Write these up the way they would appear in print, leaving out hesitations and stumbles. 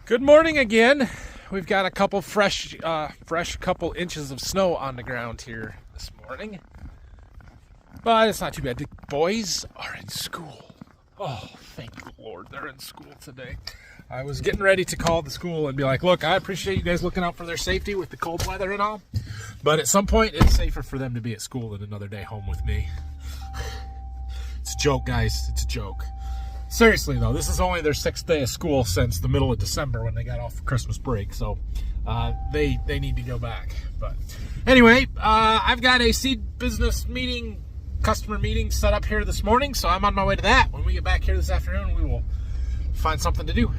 Good morning again. We've got a couple fresh couple inches of snow on the ground here this morning. But it's not too bad. The boys are in school. Oh, thank the Lord, they're in school today. I was getting ready to call the school and be like, look, I appreciate you guys looking out for their safety with the cold weather and all, but at some point it's safer for them to be at school than another day home with me. It's a joke, guys. It's a joke. Seriously, though, this is only their 6th day of school since the middle of December when they got off for Christmas break, so they need to go back. But anyway, I've got a seed business meeting, customer meeting set up here this morning, so I'm on my way to that. When we get back here this afternoon, we will find something to do.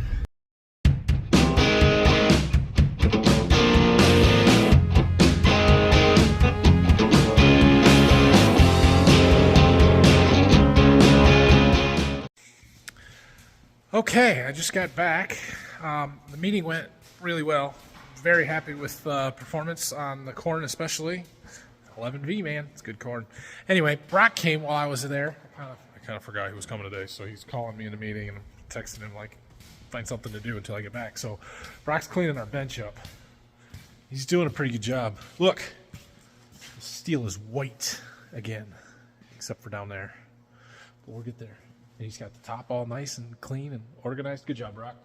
Okay, I just got back. The meeting went really well. Very happy with performance on the corn, especially 11V, man. It's good corn. Anyway, Brock came while I was there. I kind of forgot he was coming today, so he's calling me in the meeting and I'm texting him like, find something to do until I get back. So Brock's cleaning our bench up. He's doing a pretty good job. Look, the steel is white again, except for down there. But we'll get there. And he's got the top all nice and clean and organized. Good job, Brock.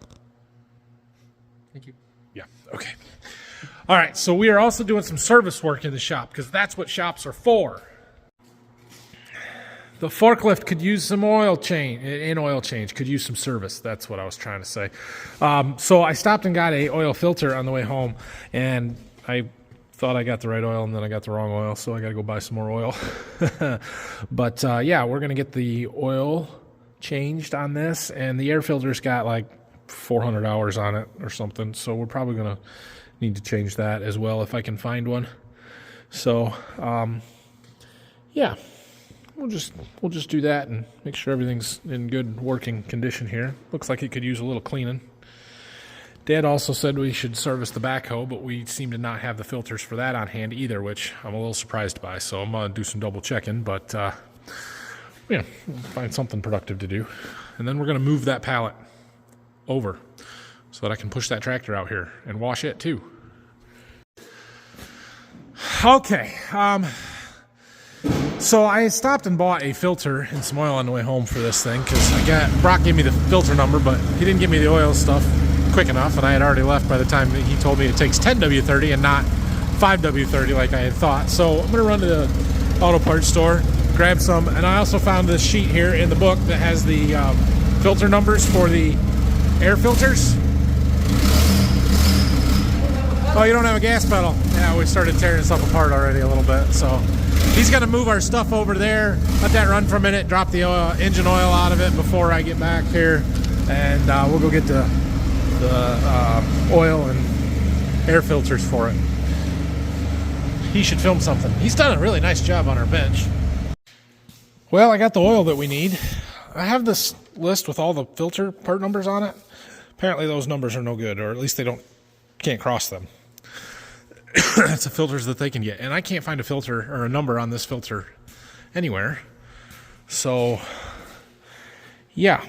Thank you. Yeah, okay. All right, so we are also doing some service work in the shop because that's what shops are for. The forklift could use some oil change, could use some service. That's what I was trying to say. So I stopped and got a oil filter on the way home, and I thought I got the right oil, and then I got the wrong oil, so I got to go buy some more oil. But yeah, we're going to get the oil changed on this, and the air filter's got like 400 hours on it or something, so we're probably going to need to change that as well if I can find one. So yeah, we'll just do that and make sure everything's in good working condition here. Looks like it could use a little cleaning. Dad also said we should service the backhoe, but we seem to not have the filters for that on hand either, which I'm a little surprised by, so I'm going to do some double checking, but yeah, we'll find something productive to do. And then we're going to move that pallet over so that I can push that tractor out here and wash it too. Okay, so I stopped and bought a filter and some oil on the way home for this thing because Brock gave me the filter number, but he didn't give me the oil stuff quick enough, and I had already left by the time that he told me it takes 10W30 and not 5W30 like I had thought. So I'm going to run to the auto parts store, grab some, and I also found this sheet here in the book that has the filter numbers for the air filters. Oh, you don't have a gas pedal. Yeah, we started tearing this up apart already a little bit, so he's going to move our stuff over there, let that run for a minute, drop the engine oil out of it before I get back here, and we'll go get the oil and air filters for it. He should film something. He's done a really nice job on our bench. Well, I got the oil that we need. I have this list with all the filter part numbers on it. Apparently those numbers are no good, or at least they can't cross them. It's the filters that they can get, and I can't find a filter or a number on this filter anywhere. So yeah,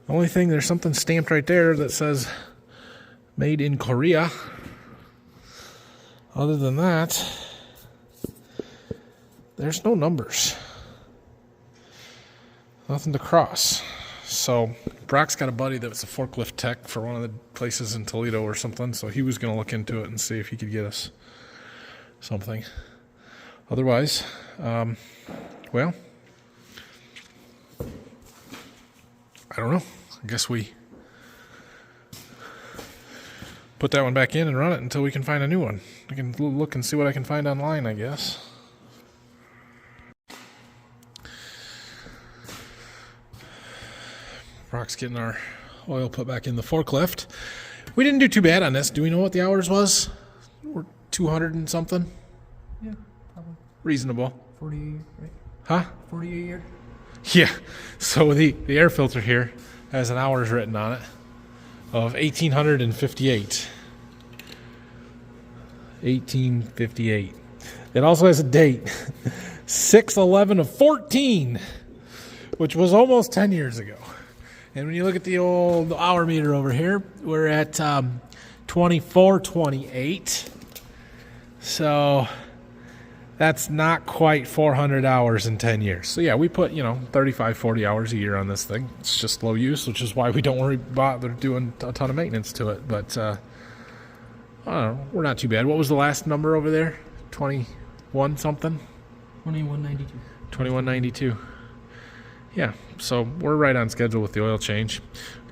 the only thing, there's something stamped right there that says made in Korea. Other than that, there's no numbers. Nothing to cross. So Brock's got a buddy that's a forklift tech for one of the places in Toledo or something, so he was going to look into it and see if he could get us something. Otherwise, well, I don't know. I guess we put that one back in and run it until we can find a new one. I can look and see what I can find online, I guess. Brock's getting our oil put back in the forklift. We didn't do too bad on this. Do we know what the hours was? We're 200 and something? Yeah, probably. Reasonable. 40 a year, right? Huh? 40 a year. Yeah. So the air filter here has an hours written on it of 1,858. 1858. It also has a date, 6/11 of 14, which was almost 10 years ago. And when you look at the old hour meter over here, we're at 24:28. So that's not quite 400 hours in 10 years. So yeah, we put, 35, 40 hours a year on this thing. It's just low use, which is why we don't bother doing a ton of maintenance to it. But I don't know, we're not too bad. What was the last number over there? 21 something? 2192. 2192. Yeah, so we're right on schedule with the oil change.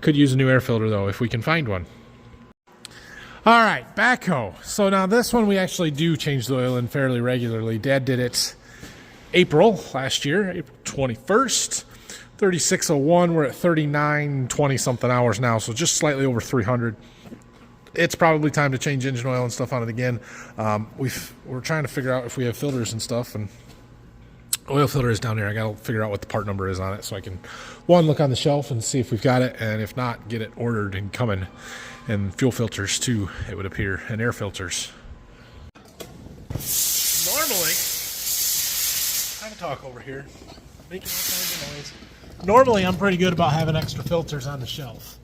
Could use a new air filter though, if we can find one. All right, backhoe. So now this one we actually do change the oil in fairly regularly. Dad did it April last year, April 21st. 3601, we're at 3920 something hours now, so just slightly over 300. It's probably time to change engine oil and stuff on it again. We're trying to figure out if we have filters and stuff, and oil filter is down here. I gotta figure out what the part number is on it so I can, one, look on the shelf and see if we've got it, and if not, get it ordered and coming. And fuel filters too, it would appear, and air filters. Normally, trying to talk over here, making all kinds of noise. Normally, I'm pretty good about having extra filters on the shelf.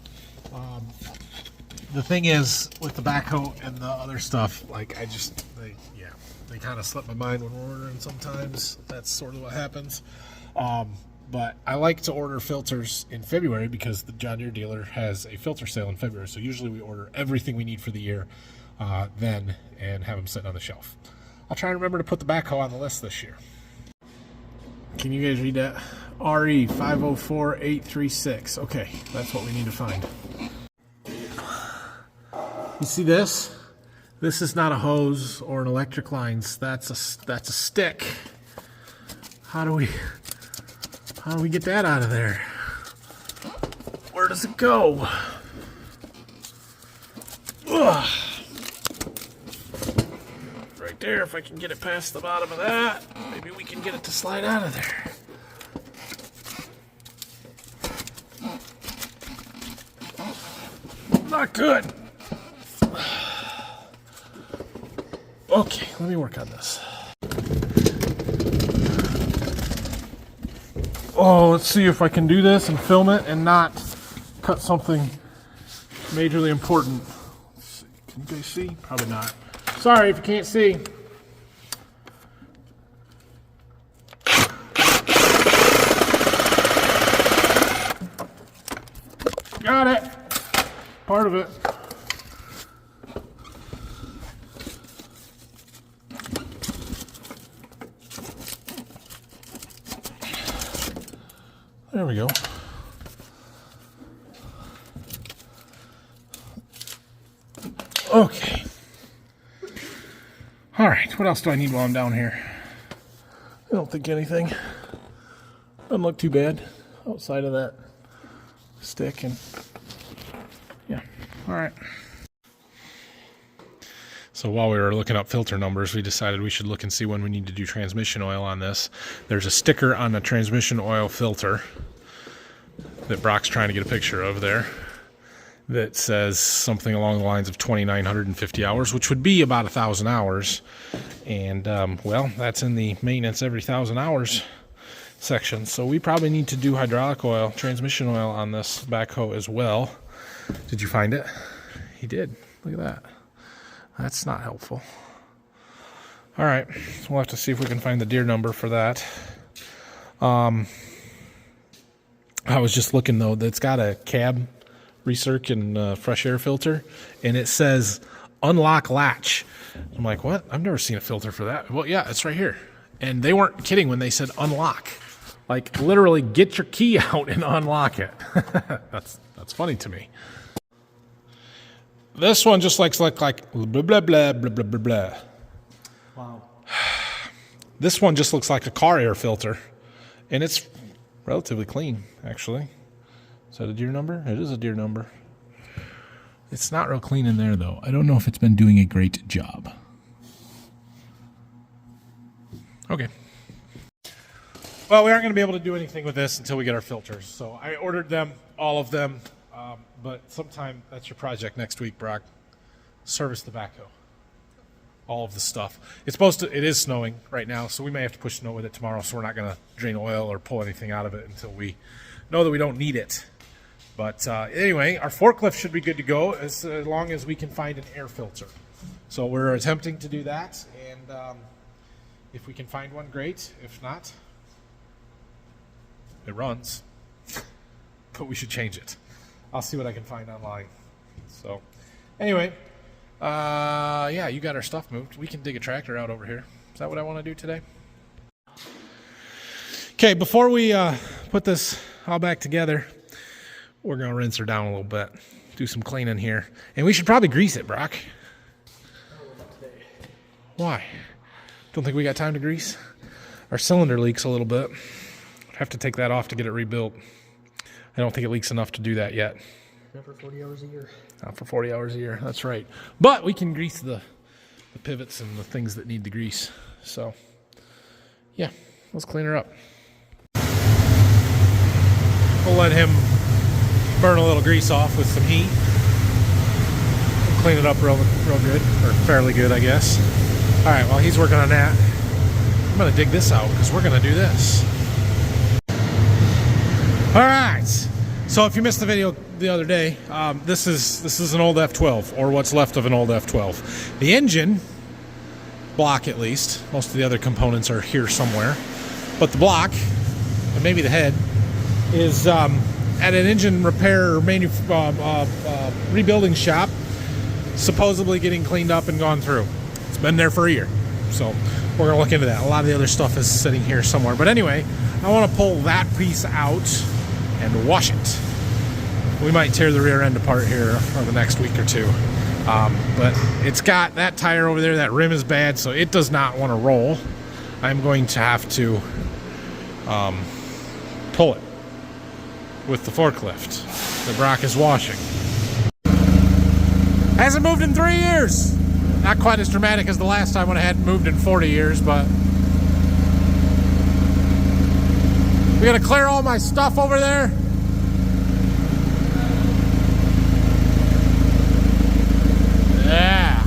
The thing is, with the backhoe and the other stuff, like they kind of slip my mind when we're ordering sometimes. That's sort of what happens. But I like to order filters in February because the John Deere dealer has a filter sale in February. So usually we order everything we need for the year then and have them sitting on the shelf. I'll try and remember to put the backhoe on the list this year. Can you guys read that? RE 504836. Okay, that's what we need to find. You see this? This is not a hose or an electric lines. That's a stick. How do we get that out of there? Where does it go? Ugh. Right there, if I can get it past the bottom of that, maybe we can get it to slide out of there. Not good. Okay, let me work on this. Oh, let's see if I can do this and film it and not cut something majorly important. Let's see. Can you guys see? Probably not. Sorry if you can't see. Got it. Part of it. There we go. Okay. All right, what else do I need while I'm down here? I don't think anything. Doesn't look too bad outside of that stick, and yeah, all right. So while we were looking up filter numbers, we decided we should look and see when we need to do transmission oil on this. There's a sticker on the transmission oil filter that Brock's trying to get a picture of there that says something along the lines of 2,950 hours, which would be about 1,000 hours. And, well, that's in the maintenance every 1,000 hours section. So we probably need to do hydraulic oil, transmission oil on this backhoe as well. Did you find it? He did. Look at that. That's not helpful. All right, we'll have to see if we can find the Deere number for that. I was just looking, though, that's got a cab recirc and fresh air filter, and it says unlock latch. I'm like, what? I've never seen a filter for that. Well, yeah, it's right here. And they weren't kidding when they said unlock. Like, literally get your key out and unlock it. That's funny to me. This one just looks like blah, blah, blah, blah, blah, blah, blah. Wow. This one just looks like a car air filter, and it's relatively clean, actually. Is that a Deere number? It is a Deere number. It's not real clean in there, though. I don't know if it's been doing a great job. Okay. Well, we aren't going to be able to do anything with this until we get our filters. So I ordered them, all of them. But sometime, that's your project next week, Brock. Service the backhoe. All of the stuff. It is snowing right now, so we may have to push snow with it tomorrow, so we're not going to drain oil or pull anything out of it until we know that we don't need it. But anyway, our forklift should be good to go as long as we can find an air filter. So we're attempting to do that, and if we can find one, great. If not, it runs. But we should change it. I'll see what I can find online. So anyway, yeah, you got our stuff moved. We can dig a tractor out over here. Is that what I want to do today? Okay, before we put this all back together, we're going to rinse her down a little bit. Do some cleaning here. And we should probably grease it, Brock. Why? Don't think we got time to grease? Our cylinder leaks a little bit. Have to take that off to get it rebuilt. I don't think it leaks enough to do that yet. Not for 40 hours a year. Not for 40 hours a year, that's right. But we can grease the pivots and the things that need the grease. So, yeah, let's clean her up. We'll let him burn a little grease off with some heat. We'll clean it up real good, or fairly good, I guess. All right, while he's working on that, I'm gonna dig this out because we're gonna do this. All right, so if you missed the video the other day, this is an old F12, or what's left of an old F12. The engine block, at least, most of the other components are here somewhere, but the block, and maybe the head, is at an engine repair rebuilding shop, supposedly getting cleaned up and gone through. It's been there for a year, so we're gonna look into that. A lot of the other stuff is sitting here somewhere, but anyway, I want to pull that piece out and wash it. We might tear the rear end apart here for the next week or two, but it's got that tire over there. That rim is bad, so it does not want to roll. I'm going to have to pull it with the forklift that Brock is washing. Hasn't moved in 3 years. Not quite as dramatic as the last time when I hadn't moved in 40 years, but we gotta clear all my stuff over there. Yeah.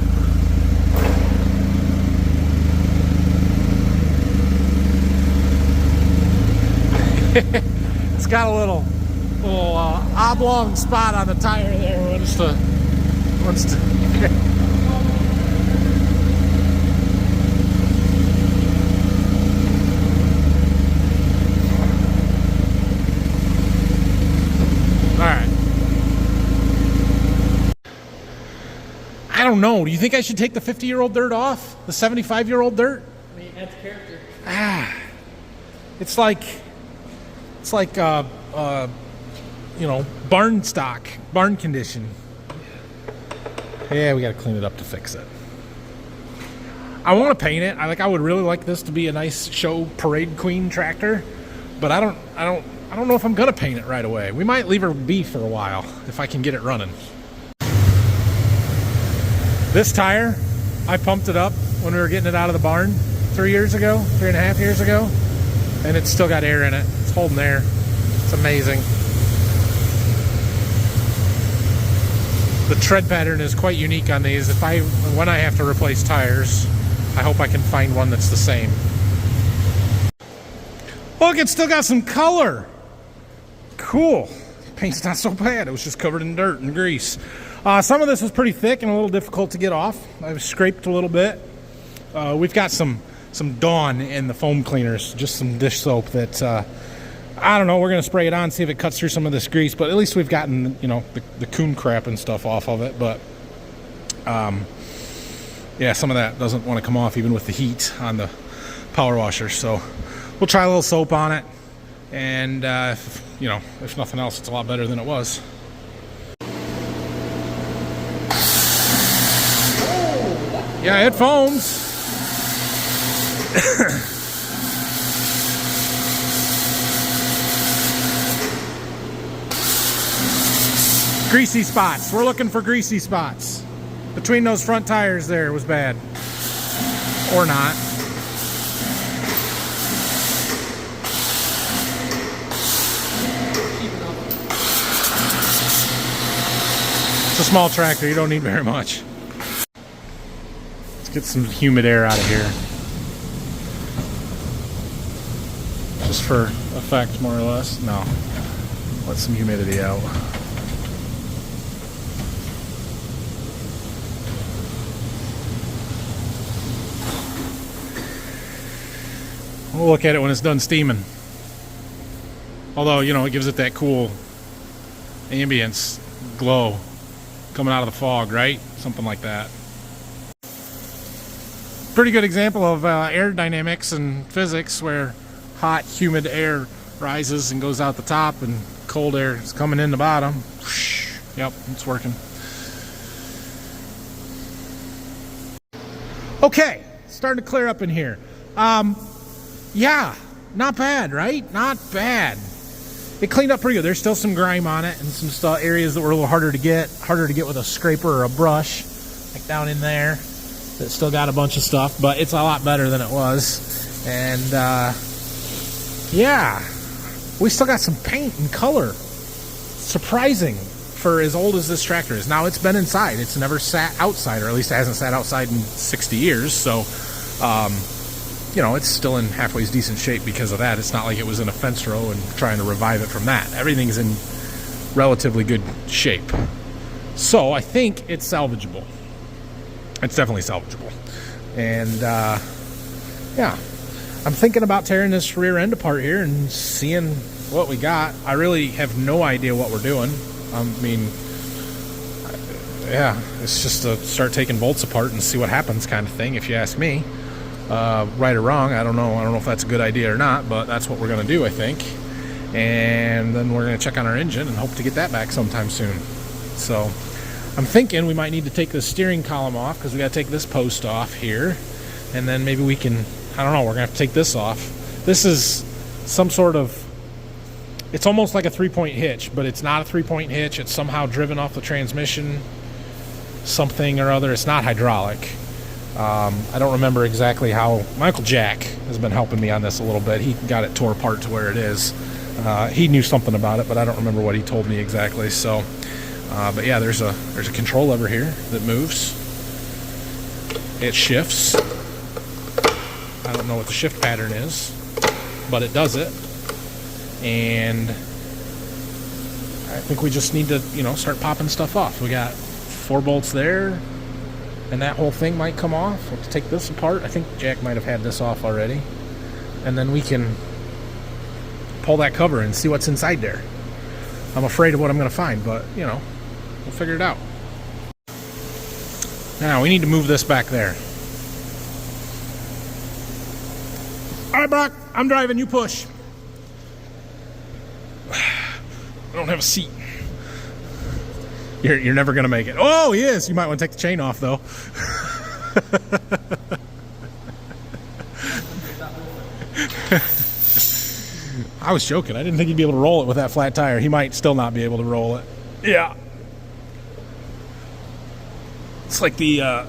It's got a little oblong spot on the tire there. Wants to. I don't know. Do you think I should take the 50-year-old dirt off? The 75-year-old dirt? I mean, it adds character. It's like you know, barn stock, barn condition. Yeah, we got to clean it up to fix it. I want to paint it. I would really like this to be a nice show parade queen tractor, but I don't know if I'm gonna paint it right away. We might leave her be for a while if I can get it running. This tire, I pumped it up when we were getting it out of the barn 3 years ago, 3.5 years ago, and it's still got air in it. It's holding air. It's amazing. The tread pattern is quite unique on these. When I have to replace tires, I hope I can find one that's the same. Look, it's still got some color. Cool. Paint's not so bad. It was just covered in dirt and grease. Some of this was pretty thick and a little difficult to get off. I've scraped a little bit. We've got some Dawn in the foam cleaners, just some dish soap that, I don't know, we're going to spray it on, see if it cuts through some of this grease, but at least we've gotten, you know, the coon crap and stuff off of it, but, yeah, some of that doesn't want to come off even with the heat on the power washer, so we'll try a little soap on it, and, you know, if nothing else, it's a lot better than it was. Yeah, it foams. Greasy spots. We're looking for greasy spots. Between those front tires there was bad. Or not. It's a small tractor. You don't need very much. Get some humid air out of here. Just for effect, more or less. No. Let some humidity out. We'll look at it when it's done steaming. Although, you know, it gives it that cool ambience glow coming out of the fog, right? Something like that. Pretty good example of aerodynamics and physics, where hot, humid air rises and goes out the top and cold air is coming in the bottom. Yep, it's working. Okay, starting to clear up in here. Yeah, not bad, right? Not bad. It cleaned up pretty good. There's still some grime on it and some areas that were a little harder to get with a scraper or a brush, like down in there. That still got a bunch of stuff, but it's a lot better than it was. And yeah, we still got some paint and color. Surprising for as old as this tractor is. Now, it's been inside. It's never sat outside, or at least it hasn't sat outside in 60 years. So, you know, it's still in halfway decent shape because of that. It's not like it was in a fence row and trying to revive it from that. Everything's in relatively good shape. So I think it's salvageable. It's definitely salvageable. And yeah, I'm thinking about tearing this rear end apart here and seeing what we got. I really have no idea what we're doing. I mean, yeah, it's just to start taking bolts apart and see what happens kind of thing, if you ask me. Right or wrong, I don't know. I don't know if that's a good idea or not, but that's what we're going to do, I think. And then we're going to check on our engine and hope to get that back sometime soon. So I'm thinking we might need to take the steering column off, because we got to take this post off here. And then maybe we can, I don't know, we're going to have to take this off. This is some sort of, it's almost like a 3-point hitch, but it's not a 3-point hitch. It's somehow driven off the transmission, something or other. It's not hydraulic. I don't remember exactly how. Michael Jack has been helping me on this a little bit. He got it tore apart to where it is. He knew something about it, but I don't remember what he told me exactly. So, but yeah, there's a control lever here that moves. It shifts. I don't know what the shift pattern is, but it does it. And I think we just need to, you know, start popping stuff off. We got 4 bolts there. And that whole thing might come off. Let's take this apart. I think Jack might have had this off already. And then we can pull that cover and see what's inside there. I'm afraid of what I'm going to find, but, you know, we'll figure it out. Now, we need to move this back there. All right, Brock, I'm driving. You push. I don't have a seat. You're never going to make it. Oh, he is. You might want to take the chain off, though. I was joking. I didn't think he'd be able to roll it with that flat tire. He might still not be able to roll it. Yeah. It's like the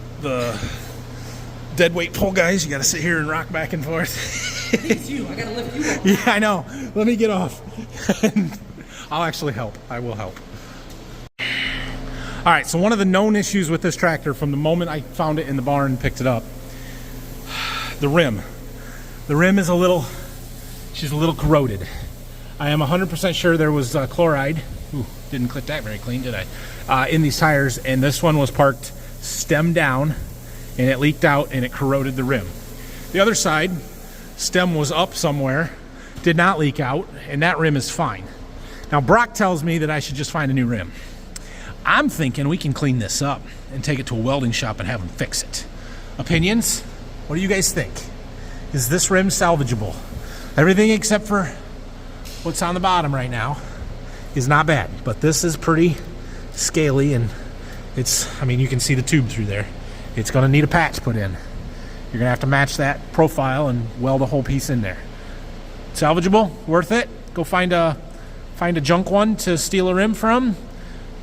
dead weight pull guys. You got to sit here and rock back and forth. I think it's you. I got to lift you off. Yeah, I know. Let me get off. I'll actually help. I will help. All right, so one of the known issues with this tractor from the moment I found it in the barn and picked it up, the rim. The rim is she's a little corroded. I am 100% sure there was chloride. Ooh, didn't clip that very clean, did I? In these tires, and this one was parked stem down, and it leaked out and it corroded the rim. The other side, stem was up somewhere, did not leak out, and that rim is fine. Now, Brock tells me that I should just find a new rim. I'm thinking we can clean this up and take it to a welding shop and have them fix it. Opinions? What do you guys think? Is this rim salvageable? Everything except for what's on the bottom right now is not bad, but this is pretty scaly, and I mean, you can see the tube through there. It's going to need a patch put in. You're going to have to match that profile and weld a whole piece in there. Salvageable? Worth it? Go find a junk one to steal a rim from.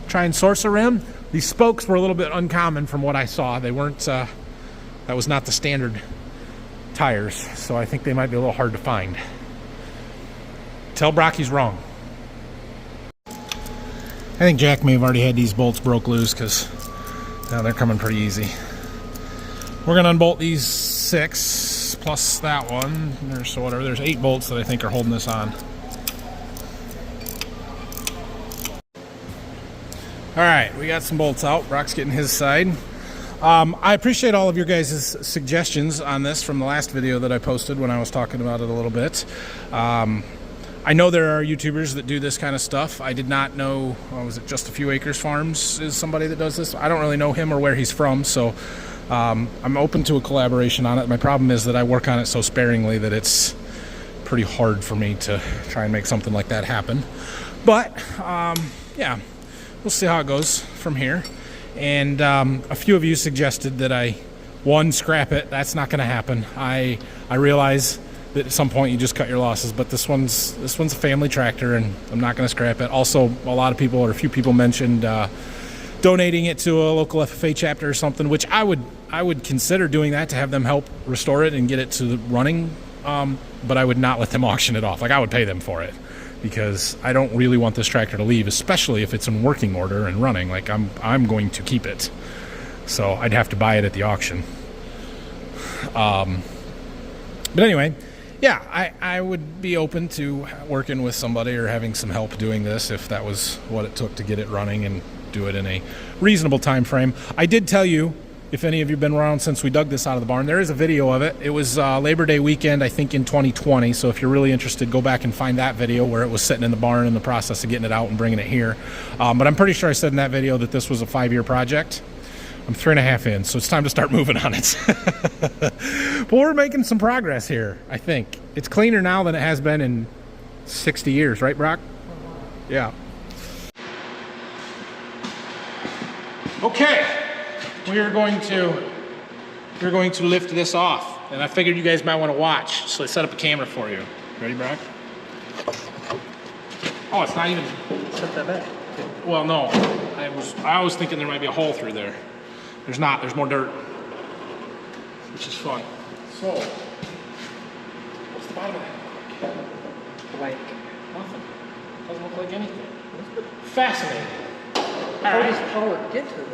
Try and source a rim. These spokes were a little bit uncommon from what I saw. They weren't, that was not the standard tires, so I think they might be a little hard to find. Tell Brock he's wrong. I think Jack may have already had these bolts broke loose, because they're coming pretty easy. We're going to unbolt these 6 plus that one. There's 8 bolts that I think are holding this on. All right, we got some bolts out. Brock's getting his side. I appreciate all of your guys' suggestions on this from the last video that I posted when I was talking about it a little bit. I know there are YouTubers that do this kind of stuff. I did not know, was it Just a Few Acres Farms is somebody that does this? I don't really know him or where he's from, so I'm open to a collaboration on it. My problem is that I work on it so sparingly that it's pretty hard for me to try and make something like that happen. But, yeah, we'll see how it goes from here. And a few of you suggested that I, scrap it. That's not going to happen. I realize that at some point you just cut your losses, but this one's a family tractor, and I'm not going to scrap it. Also, a few people mentioned donating it to a local FFA chapter or something, which I would consider doing that to have them help restore it and get it to running. But I would not let them auction it off. Like, I would pay them for it, because I don't really want this tractor to leave, especially if it's in working order and running. Like, I'm going to keep it, so I'd have to buy it at the auction. But anyway, yeah, I would be open to working with somebody or having some help doing this if that was what it took to get it running and do it in a reasonable time frame. I did tell you, if any of you have been around since we dug this out of the barn, there is a video of it. It was Labor Day weekend, I think, in 2020. So if you're really interested, go back and find that video where it was sitting in the barn in the process of getting it out and bringing it here. But I'm pretty sure I said in that video that this was a 5-year project. I'm 3.5 in, so it's time to start moving on it. But we're making some progress here, I think. It's cleaner now than it has been in 60 years, right, Brock? Yeah. Okay. We're going to lift this off, and I figured you guys might want to watch, so I set up a camera for you. Ready, Brock? Oh, it's not even Set that back. well. No, I was thinking there might be a hole through there. There's not. There's more dirt, which is fun. So, what's the bottom of that? Blank. Nothing. Doesn't look like anything. Fascinating. How does power get to that?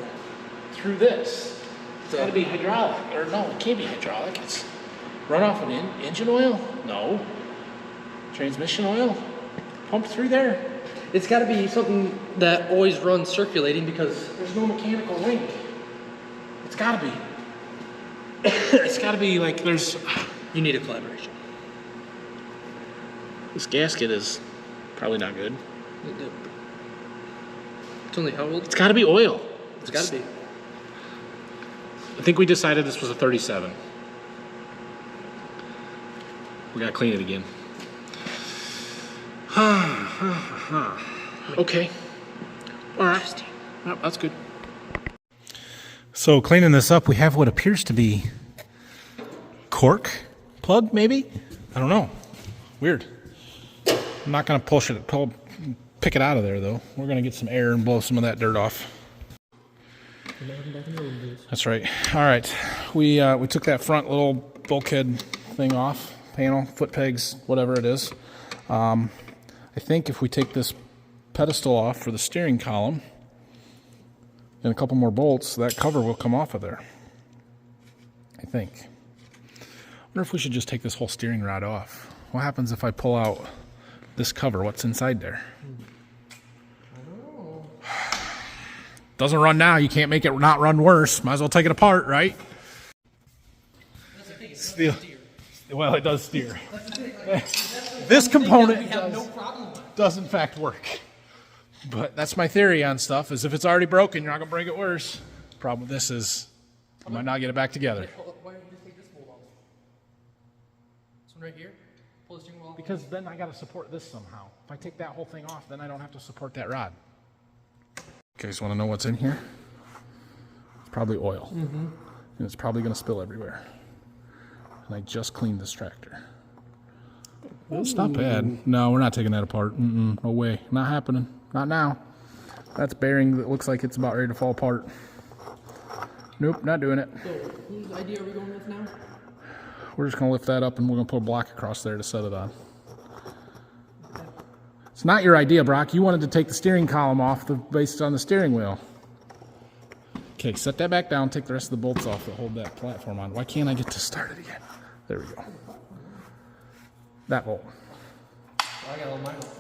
Through this. It's got to be hydraulic. Or no, it can't be hydraulic. It's run off an engine oil? No. Transmission oil? Pumped through there? It's got to be something that always runs circulating, because There's no mechanical link. It's got to be. It's got to be like there's... you need a collaboration. This gasket is probably not good. It's only how old? It's got to be oil. It's got to be. I think we decided this was a 37. We gotta clean it again. Okay. All right. Well, that's good. So cleaning this up, we have what appears to be cork plug, maybe? I don't know. Weird. I'm not gonna pick it out of there though. We're gonna get some air and blow some of that dirt off. That's right. All right, we took that front little bulkhead thing off, panel, foot pegs, whatever it is. I think if we take this pedestal off for the steering column and a couple more bolts, that cover will come off of there. I think. I wonder if we should just take this whole steering rod off. What happens if I pull out this cover? What's inside there? Doesn't run now. You can't make it not run worse. Might as well take it apart, right? Steel. Well, it does steer. This component does in fact work. But that's my theory on stuff, is if it's already broken, you're not going to break it worse. Problem with this is I might not get it back together. Why don't you just take this bolt off? This one right here? Pull the steering wheel off. Because then I got to support this somehow. If I take that whole thing off, then I don't have to support that rod. You guys want to know what's in here? It's probably oil. And it's probably going to spill everywhere. And I just cleaned this tractor. It's not bad. No, we're not taking that apart. No way. Not happening. Not now. That's bearing that looks like it's about ready to fall apart. Nope, not doing it. So, whose idea are we going with now? We're just going to lift that up and we're going to put a block across there to set it on. It's not your idea, Brock. You wanted to take the steering column off based on the steering wheel. Okay, set that back down. Take the rest of the bolts off that hold that platform on. Why can't I get to start it again? There we go. That bolt. I got all mine off.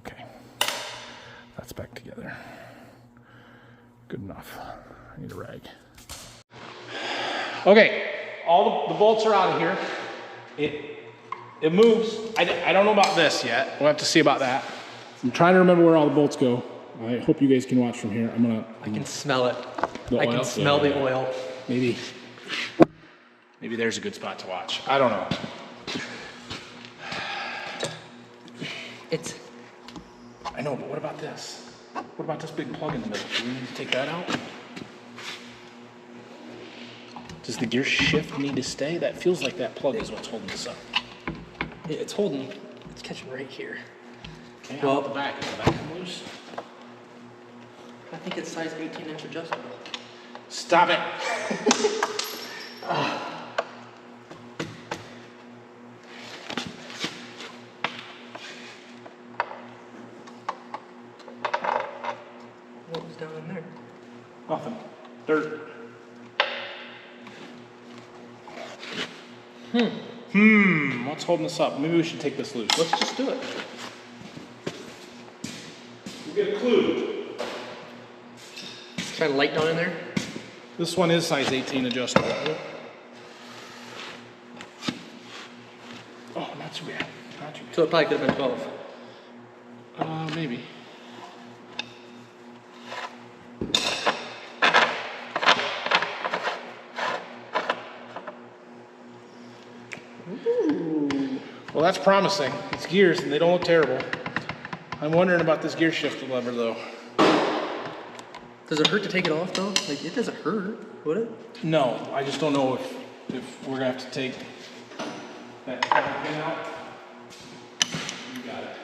Okay. That's back together. Good enough. I need a rag. Okay, all the bolts are out of here. It moves. I don't know about this yet. We'll have to see about that. I'm trying to remember where all the bolts go. I hope you guys can watch from here. I can smell it. The I oil? can smell the Yeah. oil. Maybe there's a good spot to watch. I don't know. I know, but what about this? What about this big plug in the middle? Do we need to take that out? Does the gear shift need to stay? That feels like that plug is what's holding this up. It's holding. It's catching right here. Okay, how about the back? Will that come loose? I think it's size 18-inch adjustable. Stop it. What was down in there? Nothing. Dirt. What's holding us up? Maybe we should take this loose. Let's just do it. We'll get a clue. Try to light down in there. This one is size 18 adjustable. Oh, not too bad. Not too bad. So it probably could have been 12. Maybe. Ooh. Well, that's promising. It's gears and they don't look terrible. I'm wondering about this gear shift lever though. Does it hurt to take it off though? Like, it doesn't hurt, would it? No, I just don't know if we're gonna have to take that pin out. You got it.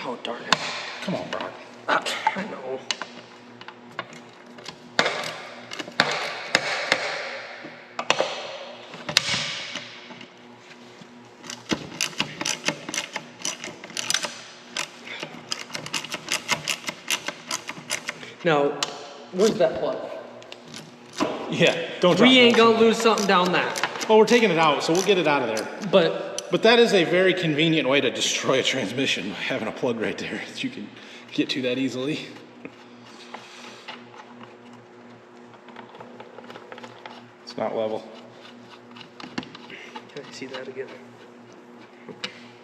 Oh, darn it. Come on, Brock. I know. Now, where's that plug? Yeah, don't drop We ain't it. gonna lose something down that. Well, we're taking it out, so we'll get it out of there. But But that is a very convenient way to destroy a transmission, having a plug right there that you can get to that easily. It's not level. can I see that again?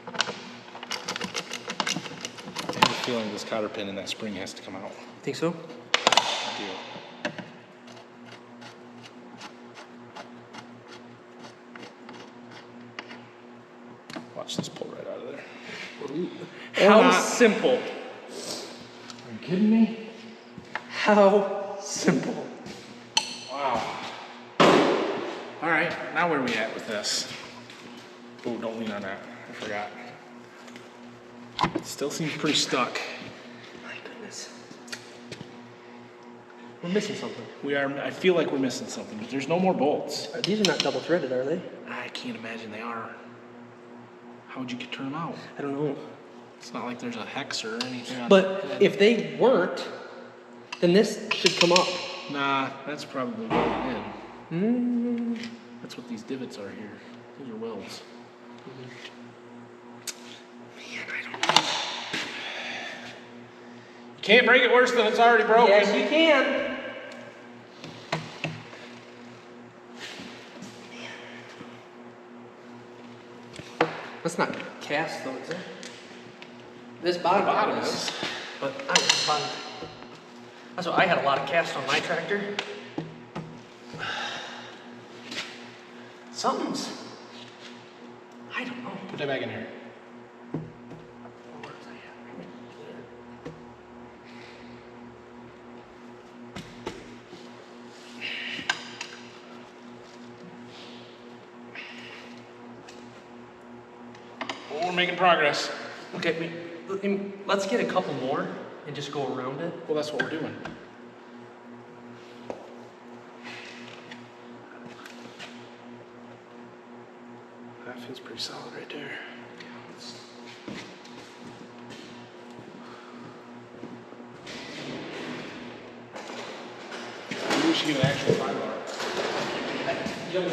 I have a feeling this cotter pin and that spring has to come out. Think so? I do. Watch this pull right out of there. How not. simple. Are you kidding me? How simple. Wow. All right, now where are we at with this? Oh, don't lean on that. I forgot. It still seems pretty stuck. My goodness. We're missing something. We are. I feel like we're missing something, but there's no more bolts. These are not double threaded, are they? I can't imagine they are. How would you turn them out? I don't know. It's not like there's a hex or anything on But it. if they weren't, then this should come up. Nah, that's probably welded in. That's what these divots are here. Those are welds. Man, I don't know. You can't break it worse than it's already broken. Yes, you can. That's not cast though, is it? This bottom, Bottom is. But I was fun. That's what I had a lot of cast on my tractor. Something's. I don't know. Put that back in here. Where's that at? Oh, we're making progress. Okay, let's get a couple more and just go around it. Well, that's what we're doing. That feels pretty solid right there. Maybe we should get an actual 5 bar. Feels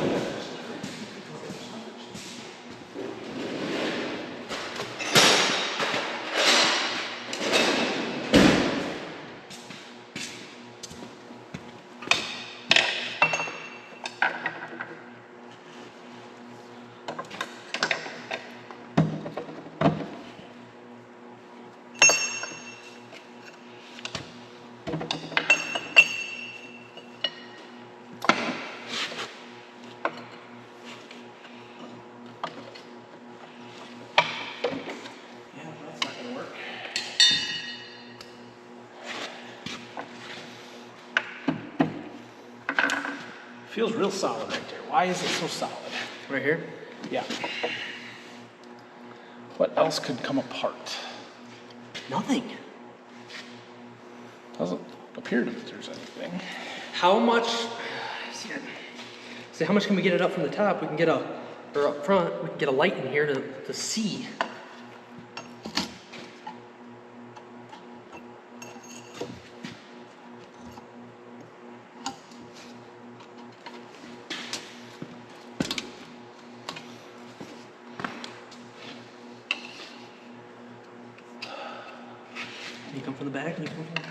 real solid right there. Why is it so solid? Right here? Yeah. What else could come apart? Nothing. Doesn't appear to be there's anything. How much? See, how much can we get it up from the top? We can get or up front, we can get a light in here to see. Can you come from the back? Can you come from the back?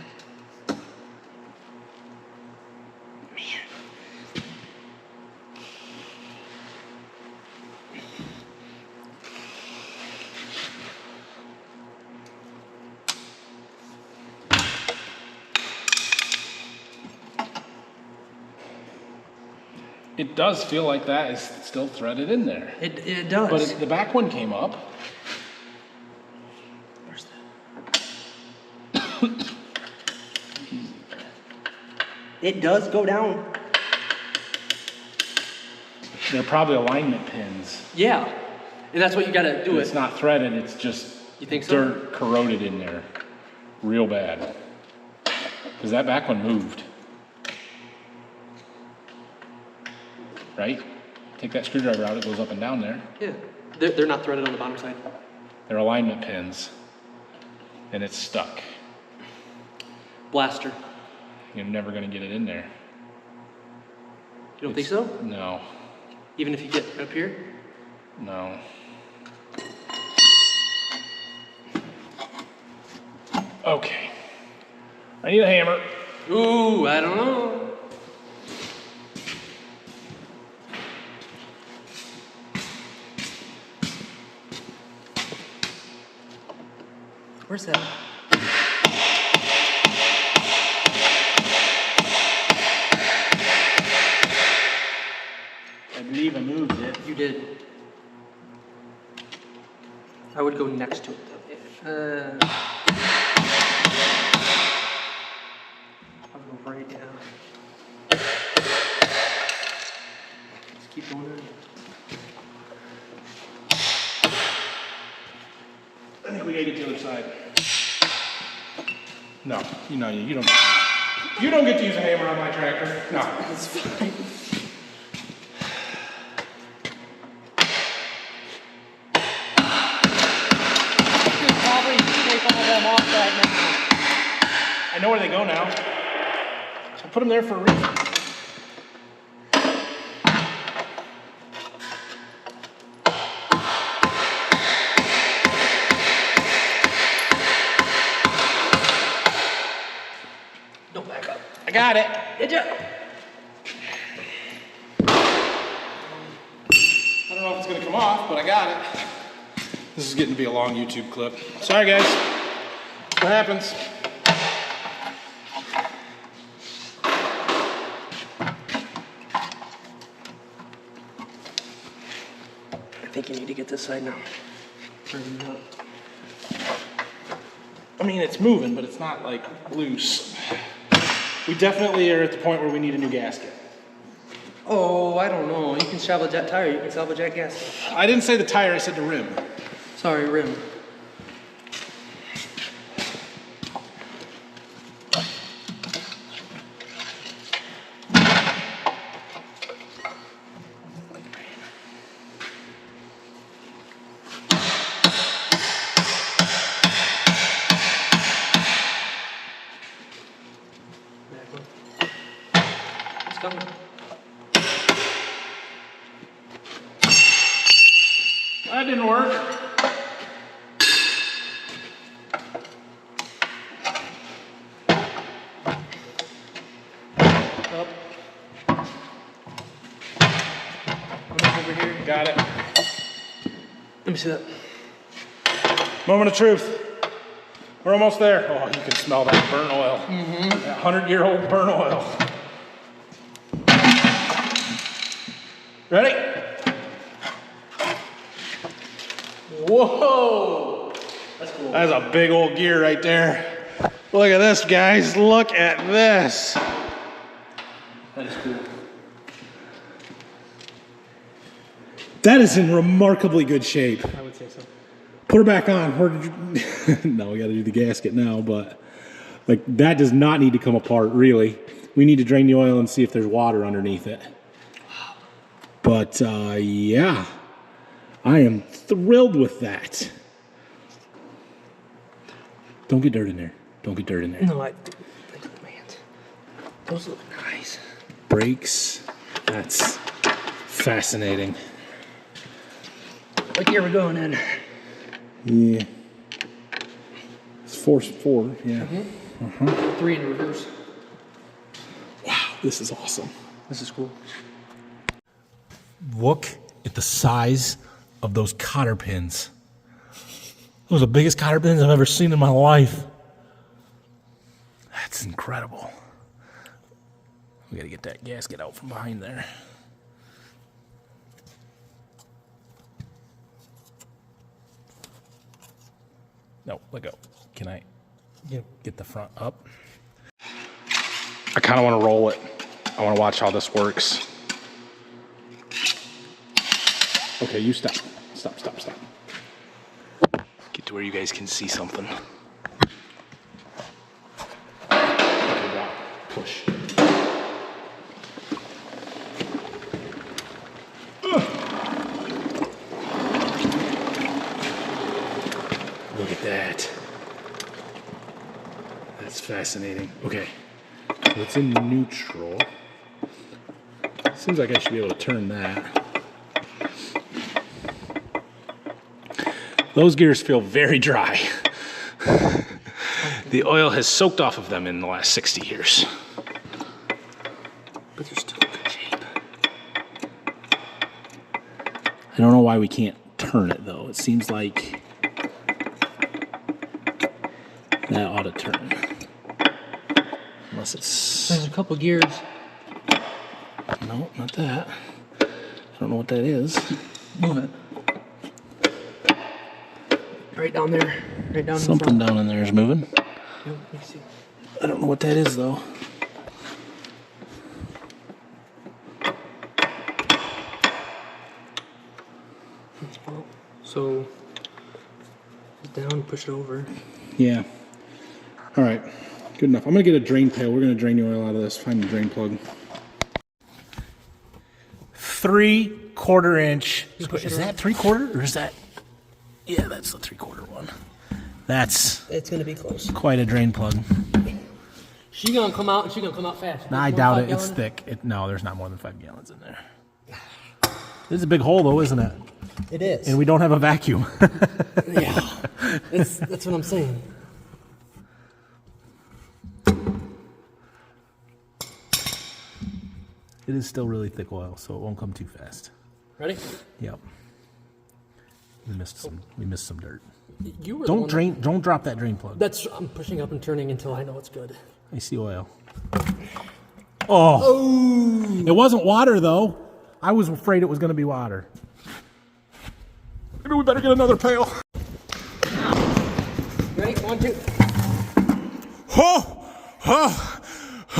It does feel like that is still threaded in there. It does. But the back one came up. Where's that? It does go down. They're probably alignment pins. Yeah. And that's what you gotta do. It's not threaded, it's just You think so? dirt corroded in there. Real bad. Because that back one moved. Right? Take that screwdriver out, it goes up and down there. Yeah. They're not threaded on the bottom side. They're alignment pins. And it's stuck. Blaster. You're never gonna get it in there. You don't think so? No. Even if you get up here? No. Okay. I need a hammer. Ooh, I don't know. Where's that? I believe I moved it. You did. I would go next to it though. I'll go right down. Just keep going in. I think we gotta get the other side. No, you don't. You don't get to use a hammer on my tractor. No. It's fine. You could probably take all of them off right now. I know where they go now. So put them there for a reason. Don't back up. I got it. Did ya? I don't know if it's gonna come off, but I got it. This is getting to be a long YouTube clip. Sorry guys. What happens? I think you need to get this side now. I mean, it's moving, but it's not like loose. We definitely are at the point where we need a new gasket. Oh, I don't know. You can salvage that tire. You can salvage that gasket. I didn't say the tire, I said the rim. Sorry, rim. It's coming. That didn't work. Up. I'm over here. Got it. Let me see that. Moment of truth. We're almost there. Oh, you can smell that burnt oil. That 100-year-old burnt oil. Ready? Whoa! That's cool. That's a big old gear right there. Look at this, guys. Look at this. That is cool. That is in remarkably good shape. I would say so. Put her back on. Where did you... No, we got to do the gasket now, but like that does not need to come apart, really. We need to drain the oil and see if there's water underneath it. But yeah, I am thrilled with that. Don't get dirt in there. Don't get dirt in there. No, man. Those look nice. Brakes. That's fascinating. What gear we going in? Yeah. It's four, yeah. 3 in reverse. Wow, this is awesome. This is cool. Look at the size of those cotter pins. Those are the biggest cotter pins I've ever seen in my life. That's incredible. We gotta get that gasket out from behind there. No, let go. Can I get the front up? I kind of want to roll it. I want to watch how this works. Okay, you stop. Stop. Get to where you guys can see something. Push. Look at that. That's fascinating. Okay, so it's in neutral. Seems like I should be able to turn that. Those gears feel very dry. The oil has soaked off of them in the last 60 years. But they're still in good shape. I don't know why we can't turn it though. It seems like that ought to turn. Unless it's... There's a couple gears. No, not that. I don't know what that is. Move it. Right down there. Right down in Something front. down in there is moving. Yep, let me see. I don't know what that is though. So, down, push it over. Yeah. All right. Good enough. I'm going to get a drain pail. We're going to drain the oil out of this. Find the drain plug. 3/4 inch. Is that 3/4 or is that? Yeah, that's the 3/4 one. That's It's gonna be close. quite a drain plug. She's gonna come out and she's gonna come out fast. I doubt it. It's thick. No, there's not more than 5 gallons in there. This is a big hole though, isn't it? It is. And we don't have a vacuum. Yeah. That's what I'm saying. It is still really thick oil, so it won't come too fast. Ready? Yep. We missed some dirt. You were the Don't one drain. Don't drop that drain plug. I'm pushing up and turning until I know it's good. I see oil. Oh. It wasn't water though. I was afraid it was going to be water. Maybe we better get another pail. Ready? 1, 2.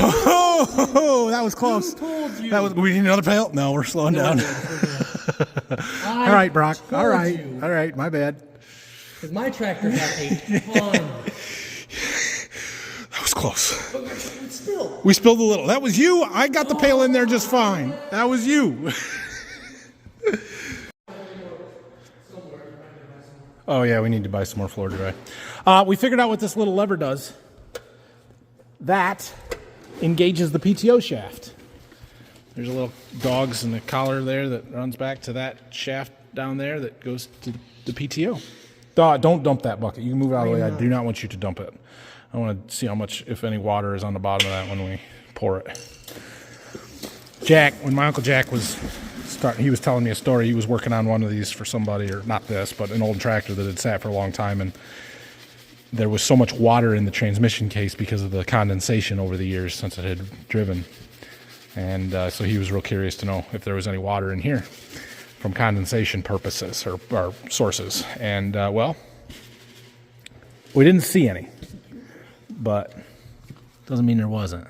Oh, that was close. Told you. That was. We need another pail. No, we're slowing down. All right, Brock. All right. you. All right. My bad. Because my tractor had a ton. That was close. But still. We spilled a little. That was you. I got the pail in there just fine. That was you. Oh yeah, we need to buy some more floor dry. We figured out what this little lever does. That engages the PTO shaft. There's a little dogs in the collar there that runs back to that shaft down there that goes to the PTO. Don't dump that bucket. You can move it out of the way. I do not want you to dump it. I want to see how much, if any, water is on the bottom of that when we pour it. Jack, when my Uncle Jack was starting, he was telling me a story. He was working on one of these for somebody, or not this, but an old tractor that had sat for a long time, and there was so much water in the transmission case because of the condensation over the years since it had driven. And so he was real curious to know if there was any water in here from condensation purposes or sources. And, well, we didn't see any, but doesn't mean there wasn't.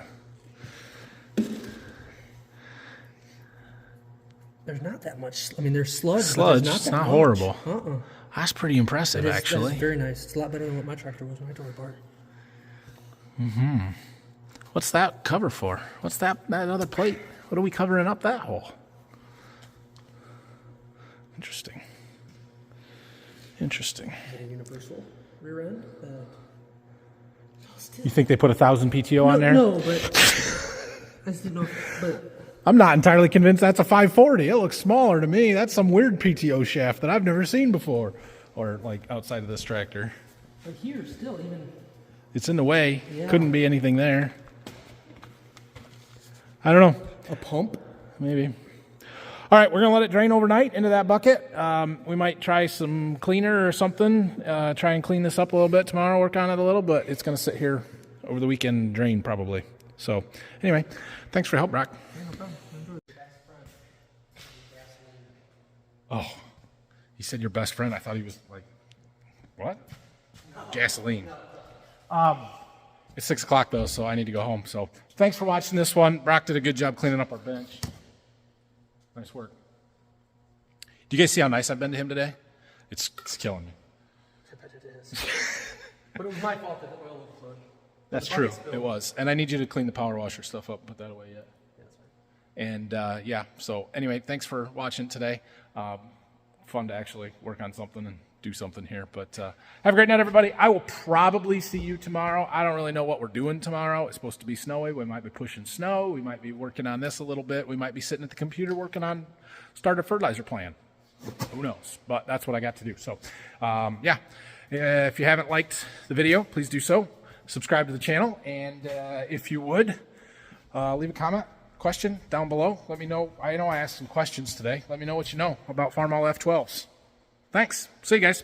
There's not that much. I mean, there's sludge. Sludge, But it's there's not that horrible. much. That's pretty impressive, actually. That's very nice. It's a lot better than what my tractor was when I tore it apart. What's that cover for? What's that other plate? What are we covering up that hole? Interesting. Interesting. A universal rear end. You think they put 1,000 PTO on there? No, but I just didn't know. But I'm not entirely convinced that's a 540. It looks smaller to me. That's some weird PTO shaft that I've never seen before, or like outside of this tractor. but here still even. It's in the way. Yeah. Couldn't be anything there. I don't know. A pump? Maybe. All right, we're going to let it drain overnight into that bucket. We might try some cleaner or something, try and clean this up a little bit tomorrow, work on it a little, but it's going to sit here over the weekend and drain probably. So anyway, thanks for your help, Brock. Oh, he said your best friend. I thought he was like, what? Gasoline. It's 6 o'clock though, so I need to go home. So thanks for watching this one. Brock did a good job cleaning up our bench. Nice work. Do you guys see how nice I've been to him today? It's killing me. But it was my fault that the oil overflowed. That's true. It was. And I need you to clean the power washer stuff up. Put that away yet. And yeah, so anyway, thanks for watching today. Fun to actually work on something and do something here. But have a great night, everybody. I will probably see you tomorrow. I don't really know what we're doing tomorrow. It's supposed to be snowy. We might be pushing snow. We might be working on this a little bit. We might be sitting at the computer working on starter fertilizer plan. Who knows? But that's what I got to do. So yeah, if you haven't liked the video, please do so. Subscribe to the channel. And if you would, leave a comment. Question down below. Let me know. I know I asked some questions today. Let me know what you know about Farmall F12s. Thanks. See you guys.